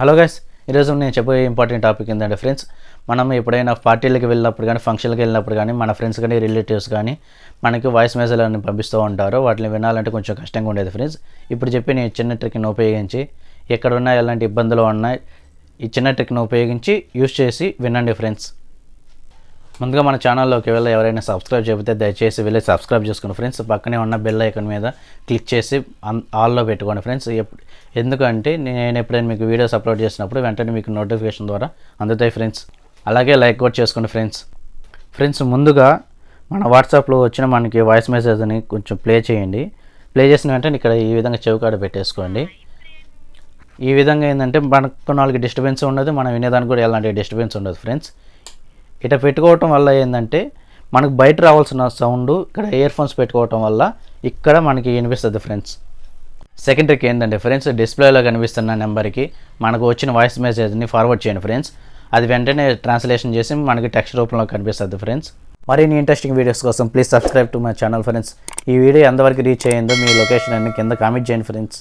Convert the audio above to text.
Hello guys, ఈరోజు నేను చెప్పే ఇంపార్టెంట్ టాపిక్ ఏంటంటే ఫ్రెండ్స్, మనం ఎప్పుడైనా పార్టీలకు వెళ్ళినప్పుడు కానీ ఫంక్షన్లకు వెళ్ళినప్పుడు కానీ మన ఫ్రెండ్స్ కానీ రిలేటివ్స్ కానీ మనకి వాయిస్ మెసేజ్లను పంపిస్తూ ఉంటారు. వాటిని వినాలంటే కొంచెం కష్టంగా ఉండేది ఫ్రెండ్స్. ఇప్పుడు చెప్పి నేను చిన్న ట్రిక్ని ఉపయోగించి ఎక్కడున్నా ఎలాంటి ఇబ్బందులు ఉన్నాయి ఈ చిన్న ట్రిక్ని ఉపయోగించి యూస్ చేసి వినండి ఫ్రెండ్స్. ముందుగా మన ఛానల్లోకి వెళ్ళి ఎవరైనా సబ్స్క్రైబ్ చేయకపోతే దయచేసి వెళ్ళి సబ్స్క్రైబ్ చేసుకోండి ఫ్రెండ్స్. పక్కనే ఉన్న బెల్ ఐకాన్ మీద క్లిక్ చేసి ఆల్లో పెట్టుకోండి ఫ్రెండ్స్. ఎందుకంటే నేను ఎప్పుడైనా మీకు వీడియోస్ అప్లోడ్ చేసినప్పుడు వెంటనే మీకు నోటిఫికేషన్ ద్వారా అందుతాయి ఫ్రెండ్స్. అలాగే లైక్ కూడా చేసుకోండి ఫ్రెండ్స్. ముందుగా మన వాట్సాప్లో వచ్చిన మనకి వాయిస్ మెసేజ్ని కొంచెం ప్లే చేయండి. ప్లే చేసిన వెంటనే ఇక్కడ ఈ విధంగా చెవికాడ పెట్టేసుకోండి. ఈ విధంగా ఏంటంటే మనకు 4 డిస్టర్బెన్స్ ఉండదు, మనం వినేదానికి కూడా ఎలాంటి డిస్టర్బెన్స్ ఉండదు ఫ్రెండ్స్. ఇట్లా పెట్టుకోవటం వల్ల ఏంటంటే మనకు బయట రావాల్సిన సౌండ్ ఇక్కడ ఇయర్ ఫోన్స్ పెట్టుకోవటం వల్ల ఇక్కడ మనకి వినిపిస్తుంది ఫ్రెండ్స్. సెకండ్ ట్రిక్ ఏంటంటే ఫ్రెండ్స్, డిస్ప్లేలో కనిపిస్తున్న నెంబర్కి మనకు వచ్చిన వాయిస్ మెసేజ్ని ఫార్వర్డ్ చేయండి ఫ్రెండ్స్. అది వెంటనే ట్రాన్స్లేషన్ చేసి మనకి టెక్స్ట్ రూపంలో కనిపిస్తుంది ఫ్రెండ్స్. మరిన్ని ఇంట్రెస్టింగ్ వీడియోస్ కోసం please subscribe to my channel friends. ఈ వీడియో ఎంతవరకు రీచ్ అయ్యిందో మీ లొకేషన్ అన్ని కింద కామెంట్ చేయండి ఫ్రెండ్స్.